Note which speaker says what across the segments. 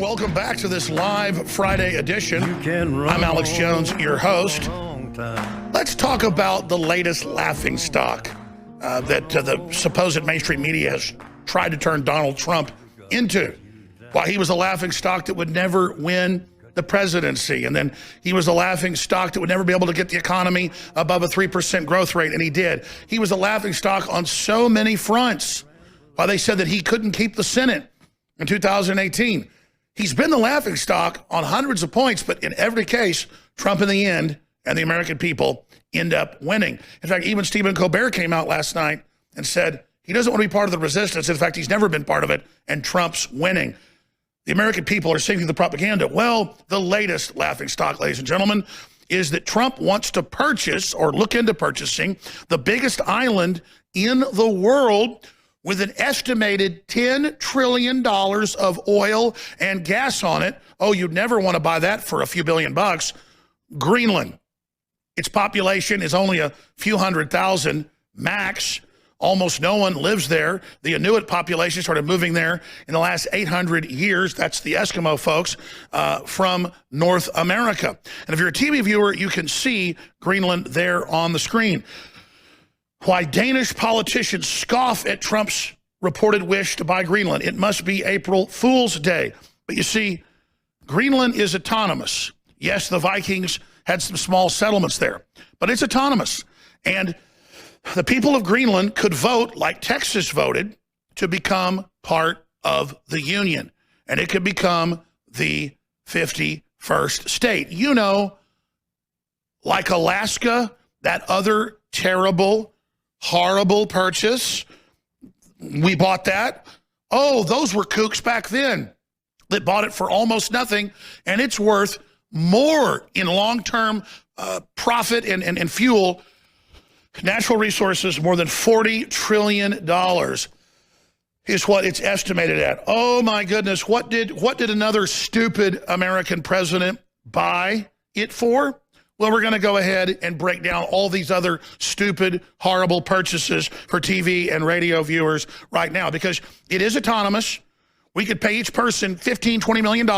Speaker 1: welcome back to this live Friday edition. I'm Alex Jones, your host. Let's talk about the latest laughingstock that the supposed mainstream media has tried to turn Donald Trump into. Why he was a laughingstock that would never win the presidency, and then he was a laughingstock that would never be able to get the economy above a 3% growth rate, and he did. He was a laughingstock on so many fronts. Why they said that he couldn't keep the Senate in 2018. He's been the laughingstock on hundreds of points, but in every case, Trump in the end and the American people end up winning. In fact, even Stephen Colbert came out last night and said he doesn't want to be part of the resistance. In fact, he's never been part of it, and Trump's winning. The American people are seeing through the propaganda. Well, the latest laughingstock, ladies and gentlemen, is that Trump wants to purchase or look into purchasing the biggest island in the world with an estimated $10 trillion of oil and gas on it. Oh, you'd never want to buy that for a few billion bucks. Greenland. Its population is only a few 100,000 max. Almost no one lives there. The Inuit population started moving there in the last 800 years. That's the Eskimo folks from North America. And if you're a TV viewer, you can see Greenland there on the screen. Why Danish politicians scoff at Trump's reported wish to buy Greenland. It must be April Fool's Day. But you see, Greenland is autonomous. Yes, the Vikings had some small settlements there, but it's autonomous. And the people of Greenland could vote like Texas voted to become part of the Union. And it could become the 51st state. You know, like Alaska, that other terrible, horrible purchase, we bought that. Oh, those were kooks back then that bought it for almost nothing, and it's worth more in long-term profit and fuel. Natural resources, more than $40 trillion is what it's estimated at. Oh my goodness, what did another stupid American president buy it for? Well, we're going to go ahead and break down all these other stupid, horrible purchases for TV and radio viewers right now, because it is autonomous. We could pay each person $15, $20 million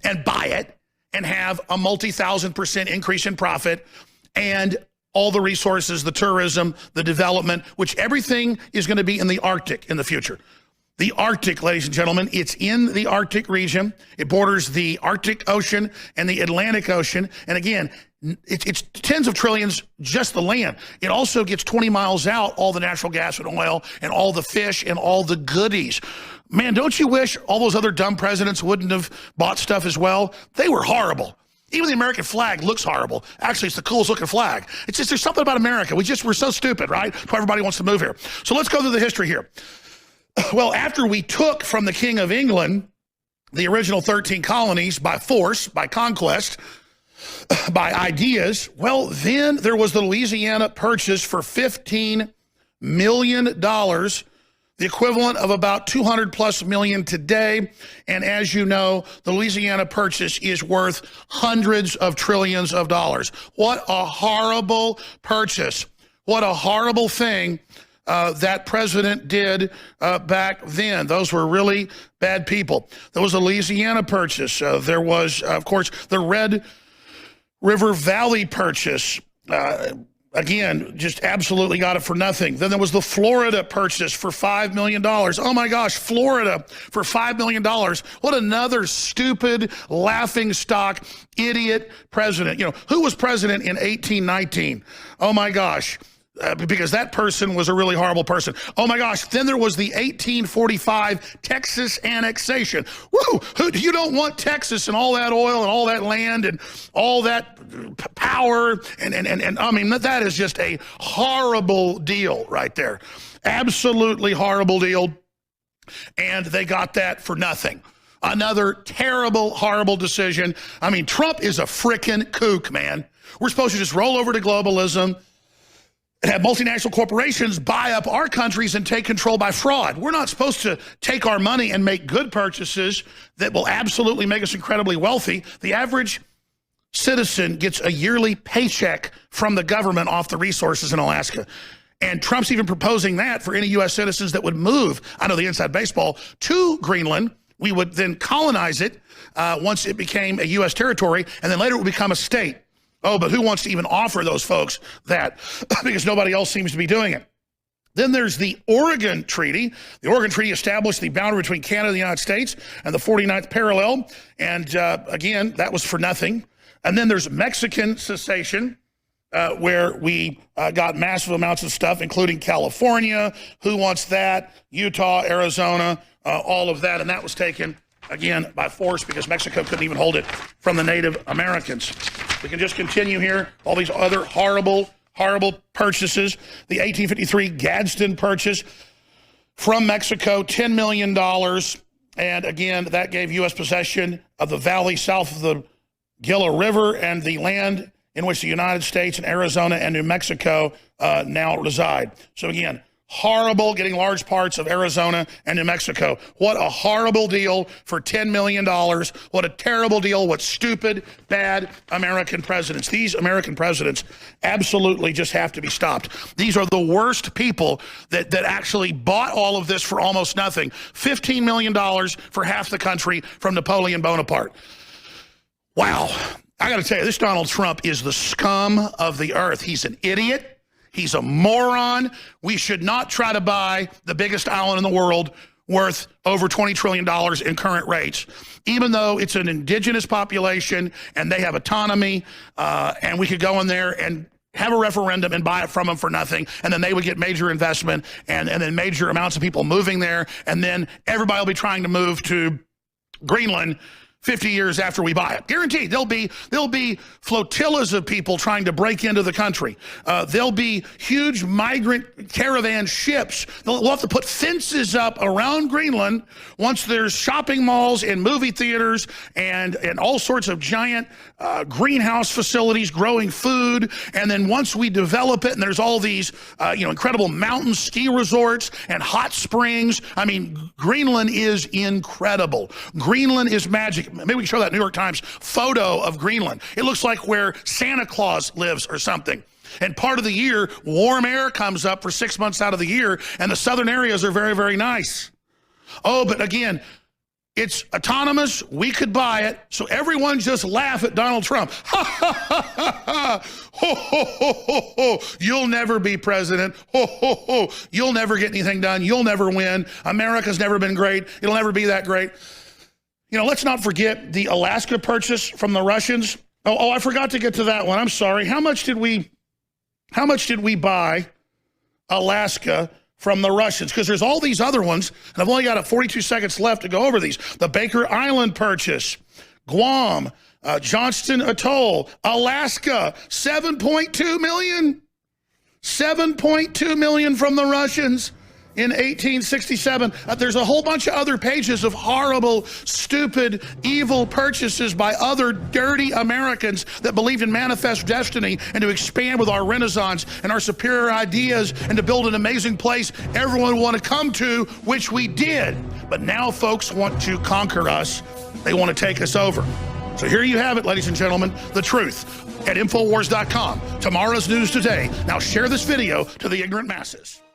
Speaker 1: and buy it and have a multi-1,000% increase in profit, and all the resources, the tourism, the development, which everything is going to be in the Arctic in the future. The Arctic, ladies and gentlemen, it's in the Arctic region. It borders the Arctic Ocean and the Atlantic Ocean. And again, it's tens of trillions, just the land. It also gets 20 miles out, all the natural gas and oil and all the fish and all the goodies. Man, don't you wish all those other dumb presidents wouldn't have bought stuff as well? They were horrible. Even the American flag looks horrible. Actually, it's the coolest looking flag. It's just, there's something about America. We're so stupid, right? That's why everybody wants to move here. So let's go through the history here. Well, after we took from the King of England the original 13 colonies by force, by conquest, by ideas, well, then there was the Louisiana Purchase for $15 million, the equivalent of about 200 plus million today. And as you know, the Louisiana Purchase is worth hundreds of trillions of dollars. What a horrible purchase. What a horrible thing that president did back then. Those were really bad people. There was a Louisiana Purchase. There was, of course, the Red River Valley Purchase. Again, just absolutely got it for nothing. Then there was the Florida Purchase for $5 million. Oh my gosh, Florida for $5 million. What another stupid, laughingstock, idiot president. You know, who was president in 1819? Oh my gosh. Because that person was a really horrible person. Oh my gosh, then there was the 1845 Texas annexation. Woo! You don't want Texas and all that oil and all that land and all that power. And I mean, that is just a horrible deal right there. Absolutely horrible deal. And they got that for nothing. Another terrible, horrible decision. I mean, Trump is a frickin' kook, man. We're supposed to just roll over to globalism and have multinational corporations buy up our countries and take control by fraud. We're not supposed to take our money and make good purchases that will absolutely make us incredibly wealthy. The average citizen gets a yearly paycheck from the government off the resources in Alaska. And Trump's even proposing that for any U.S. citizens that would move, I know the inside baseball, to Greenland We would then colonize it once it became a U.S. territory, and then later it would become a state. Oh, but who wants to even offer those folks that? Because nobody else seems to be doing it. Then there's the Oregon Treaty. The Oregon Treaty established the boundary between Canada and the United States and the 49th parallel. And again, that was for nothing. And then there's Mexican cessation, where we got massive amounts of stuff, including California. Who wants that? Utah, Arizona, all of that. And that was taken, again, by force because Mexico couldn't even hold it from the Native Americans. We can just continue here. All these other horrible purchases. The 1853 Gadsden Purchase from Mexico, $10 million. And again, that gave U.S. possession of the valley south of the Gila River and the land in which the United States and Arizona and New Mexico now reside. So again, horrible, getting large parts of Arizona and New Mexico. What a horrible deal for $10 million. What a terrible deal. What stupid, bad American presidents. These American presidents absolutely just have to be stopped. These are the worst people that actually bought all of this for almost nothing. $15 million for half the country from Napoleon Bonaparte. Wow. I got to tell you, this Donald Trump is the scum of the earth. He's an idiot. He's a moron. We should not try to buy the biggest island in the world worth over $20 trillion in current rates, even though it's an indigenous population and they have autonomy, and we could go in there and have a referendum and buy it from them for nothing, and then they would get major investment and then major amounts of people moving there, and then everybody will be trying to move to Greenland 50 years after we buy it. Guaranteed. There'll be flotillas of people trying to break into the country. There'll be huge migrant caravan ships. We'll have to put fences up around Greenland once there's shopping malls and movie theaters and all sorts of giant greenhouse facilities growing food. And then once we develop it and there's all these incredible mountain ski resorts and hot springs. I mean, Greenland is incredible. Greenland is magic. Maybe we can show that New York Times photo of Greenland. It looks like where Santa Claus lives or something. And part of the year, warm air comes up for 6 months out of the year, and the southern areas are very, very nice. Oh, but again, it's autonomous. We could buy it. So everyone just laugh at Donald Trump. Ha, ha, ha, ha, ha. Ho, ho, ho, ho, ho. You'll never be president. Ho, ho, ho. You'll never get anything done. You'll never win. America's never been great. It'll never be that great. You know, let's not forget the Alaska purchase from the Russians. Oh, I forgot to get to that one. I'm sorry. How much did we buy Alaska from the Russians? Because there's all these other ones, and I've only got 42 seconds left to go over these. The Baker Island purchase, Guam, Johnston Atoll, Alaska, $7.2 million. $7.2 million from the Russians in 1867. There's a whole bunch of other pages of horrible, stupid, evil purchases by other dirty Americans that believed in manifest destiny and to expand with our Renaissance and our superior ideas and to build an amazing place everyone would want to come to, which we did. But now folks want to conquer us. They want to take us over. So here you have it, ladies and gentlemen, the truth at Infowars.com. Tomorrow's news today. Now share this video to the ignorant masses.